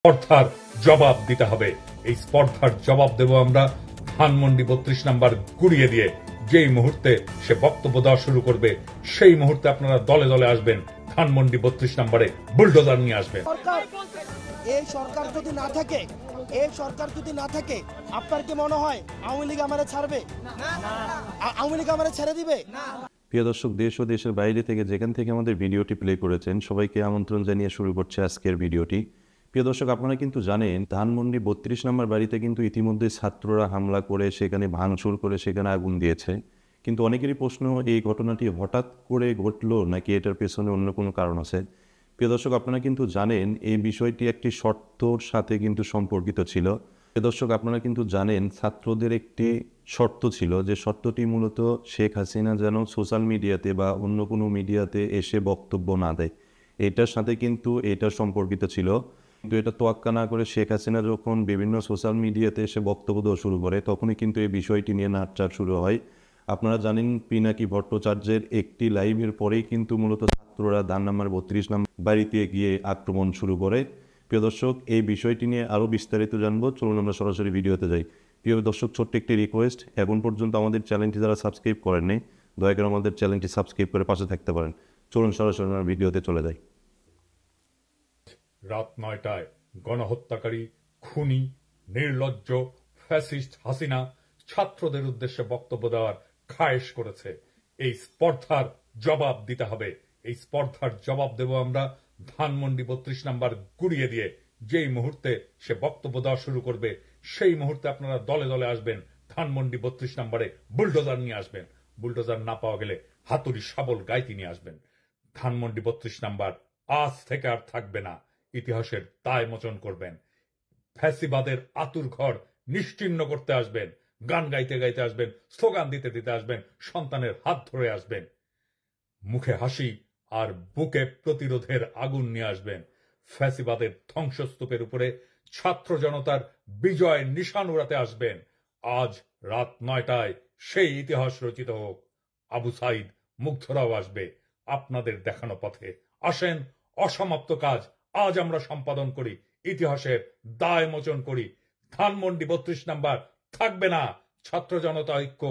স্পর্ধার জবাব দিতে হবে। এই স্পর্ধার জবাব দেব আমরা ধানমন্ডি 32 নাম্বার গুড়িয়ে দিয়ে। যেই মুহূর্তে সে বক্তব্য দেওয়া শুরু করবে সেই মুহূর্তে আপনারা দলে দলে আসবেন, ধানমন্ডি 32 নাম্বারে বুলডোজার নিয়ে আসবেন। এই সরকার যদি না থাকে আপনার কি মনে হয় আওয়ামী লীগ আমারে ছাড়বে? আওয়ামী লীগ আমারে ছেড়ে দিবে? প্রিয় দর্শক, দেশ ও দেশের বাইরে থেকে যেখান থেকে আমাদের ভিডিওটি প্লে করেছেন সবাইকে আমন্ত্রণ জানিয়ে শুরু করছে আজকের ভিডিওটি। প্রিয় দর্শক, আপনারা কিন্তু জানেন ধানমন্ডি 32 নম্বর বাড়িতে কিন্তু ইতিমধ্যে ছাত্ররা হামলা করে সেখানে ভাঙচুর করে সেখানে আগুন দিয়েছে। কিন্তু অনেকেরই প্রশ্ন, এই ঘটনাটি হঠাৎ করে ঘটলো নাকি এটার পেছনে অন্য কোনো কারণ আছে? প্রিয় দর্শক, আপনারা কিন্তু জানেন এই বিষয়টি একটি শর্তর সাথে কিন্তু সম্পর্কিত ছিল। প্রিয় দর্শক, আপনারা কিন্তু জানেন ছাত্রদের একটি শর্ত ছিল, যে শর্তটি মূলত শেখ হাসিনা যেন সোশ্যাল মিডিয়াতে বা অন্য কোনো মিডিয়াতে এসে বক্তব্য না দেয়, এটার সাথে কিন্তু এটা সম্পর্কিত ছিল। কিন্তু এটা তোয়াক্কা না করে শেখ হাসিনা যখন বিভিন্ন সোশ্যাল মিডিয়াতে এসে বক্তব্য দেওয়া শুরু করে তখনই কিন্তু এই বিষয়টি নিয়ে নাটচাট শুরু হয়। আপনারা জানেন পিনাকি ভট্টাচার্যের একটি লাইভের পরেই কিন্তু মূলত ছাত্ররা ধান নাম্বার 32 নম্বর বাড়িতে গিয়ে আক্রমণ শুরু করে। প্রিয় দর্শক, এই বিষয়টি নিয়ে আরও বিস্তারিত জানবো, চলুন আমরা সরাসরি ভিডিওতে যাই। প্রিয় দর্শক, ছোট্ট একটি রিকোয়েস্ট, এখন পর্যন্ত আমাদের চ্যানেলটি যারা সাবস্ক্রাইব করেননি দয়া করে আমাদের চ্যানেলটি সাবস্ক্রাইব করে পাশে থাকতে পারেন। চলুন সরাসরি আমরা ভিডিওতে চলে যাই। রাত 9টায় গণহত্যাকারী, খুনি, নির্লজ্জ ফ্যাসিস্ট হাসিনা ছাত্রদের উদ্দেশ্যে বক্তব্য দেওয়ার খায়েশ করেছে। এই স্পর্ধার জবাব দিতে হবে। এই স্পর্ধার জবাব দেব আমরা ধানমন্ডি 32 নাম্বার গুড়িয়ে দিয়ে। যেই মুহূর্তে সে বক্তব্য দেওয়া শুরু করবে সেই মুহূর্তে আপনারা দলে দলে আসবেন, ধানমন্ডি 32 নাম্বারে বুলডোজার নিয়ে আসবেন। বুলডোজার না পাওয়া গেলে হাতুড়ি শাবল গাইতি নিয়ে আসবেন। ধানমন্ডি 32 নাম্বার আজ থেকে আর থাকবে না, ইতিহাসের দায় মোচন করবেন। ফ্যাসিবাদের আতুর ঘর নিশ্চিহ্ন করতে আসবেন, গান গাইতে গাইতে আসবেন, স্লোগান দিতে দিতে আসবেন, সন্তানের হাত ধরে আসবেন, মুখে হাসি আর বুকে প্রতিরোধের আগুন নিয়ে আসবেন। ফ্যাসিবাদের ধ্বংসস্তূপের উপরে ছাত্র জনতার বিজয় নিশান উড়াতে আসবেন। আজ রাত 9টায় সেই ইতিহাস রচিত হোক। আবু সাইদ মুগ্ধরাও আসবে আপনাদের দেখানো পথে। আসেন, অসমাপ্ত কাজ আজ আমরা সম্পাদন করি, ইতিহাসের দায় মোচন করি। ধানমন্ডি 32 নাম্বার থাকবে না, ছাত্র জনতা ঐক্য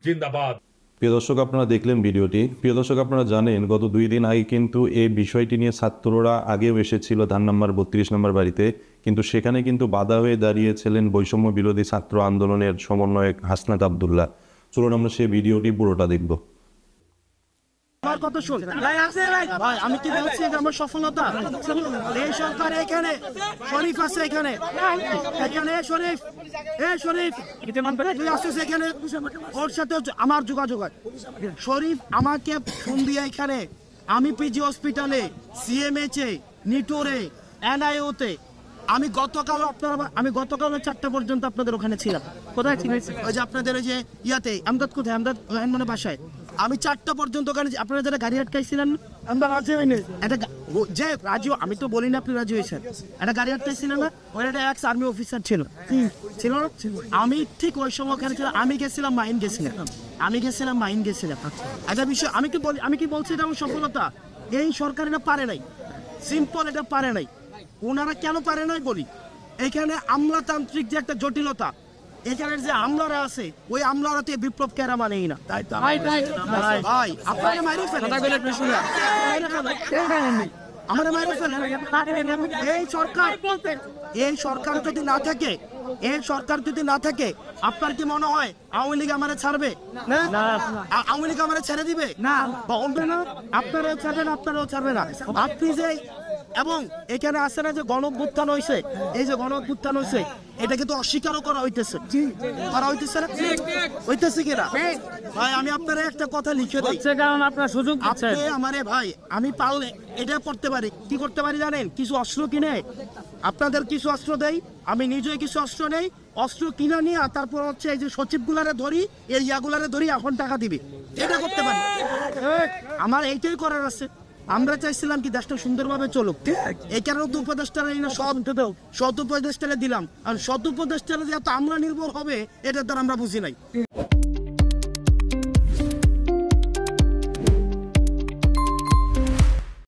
জিন্দাবাদ। প্রিয় দর্শক, আপনারা দেখলেন ভিডিওটি। প্রিয় দর্শক, আপনারা জানেন গত 2 দিন আগে কিন্তু এই বিষয়টি নিয়ে ছাত্ররা আগেও এসেছিল ধান নাম্বার 32 নম্বর বাড়িতে, কিন্তু সেখানে কিন্তু বাধা হয়ে দাঁড়িয়েছিলেন বৈষম্য বিরোধী ছাত্র আন্দোলনের সমন্বয়ক হাসনাত আবদুল্লাহ। চলুন আমরা সেই ভিডিওটি পুরোটা দেখব। আমার কথা শুন ভাই, আমি কি বলছি যে আমার সফলতা এই সরকার এখানে শরীফ আছে, এখানে শরীফ তুই আসছিস এখানে, ওর সাথে আমার যোগাযোগ হয়। শরীফ আমাকে ফোন দিয়ে এখানে, আমি পিজি হসপিটালে, সিএমএইচে, নিটোরে, এনআইওতে আমি গতকাল 4টা পর্যন্ত আপনাদের ওখানে ছিলাম। কোথায় ছিলেন? ওই যে আপনাদের ওই যে ইয়াতে আমদাদ, কোথায় আমদাদ মানে বাসায় আমি 4টা পর্যন্ত ওখানে। আপনারা যারা গাড়ি আটকাইছিলেন যে রাজু, আমি তো বলি না আপনি রাজু হয়েছেন, একটা গাড়ি আটকাইছিলেন না, ওই একটা এক্স আর্মি অফিসার ছিল না? আমি ঠিক ওই সময় ওখানে ছিলাম। আমি গেছিলাম মাইন গেছিলাম। একটা বিষয় আমি কি বলছি, এটা আমার সফলতা। এই সরকার এটা পারে নাই, সিম্পল, এটা পারে নাই। ওনারা কেন পারে নাই বলি, এখানে আমলাতান্ত্রিক যে একটা জটিলতা, এখানের যে আমলারা আছে ওই আমলারাতে বিপ্লব কেরা মানেই না। ভাই আপনাকে মাইরে ফেলেন, এই সরকার যদি না থাকে আপনার কি মনে হয় আওয়ামী লীগ আমারে ছাড়বে? আওয়ামী লীগ আমারে ছেড়ে দিবে? না, আপনারাও ছাড়বে না। আপনি যে এবং এখানে আসে না যে গণঅভ্যুত্থান হয়েছে, এই যে গণঅভ্যুত্থান হয়েছে এটা কিন্তু অস্বীকারও করা হইতেছে না, হইতেছে কিনা? ভাই আমি আপনারা একটা কথা লিখে দিই, কারণ আপনার সুযোগ আপনি আমারে ভাই, আমি পারলে এটা করতে পারি। কি করতে পারি জানেন? কিছু অস্ত্র কিনে আপনাদের কিছু অস্ত্র দেই, আমি নিজেই কিছু অস্ত্র নেই, অস্ত্র কিনা নিয়ে তারপর হচ্ছে এই যে সচিবগুলারে ধরি, এই ইয়াগুলারে ধরি, এখন টাকা দিবি, এটা করতে পারি। আমার এইটাই করার আছে। আমরা চাইছিলাম কি দেশটা সুন্দরভাবে চলুক, এই কারণে তো উপদেষ্টারা সৎ উপদেষ্টারা দিলাম। আর সৎ উপদেষ্টারা যে এত আমরা নির্ভর হবে, এটা তো আমরা বুঝি নাই।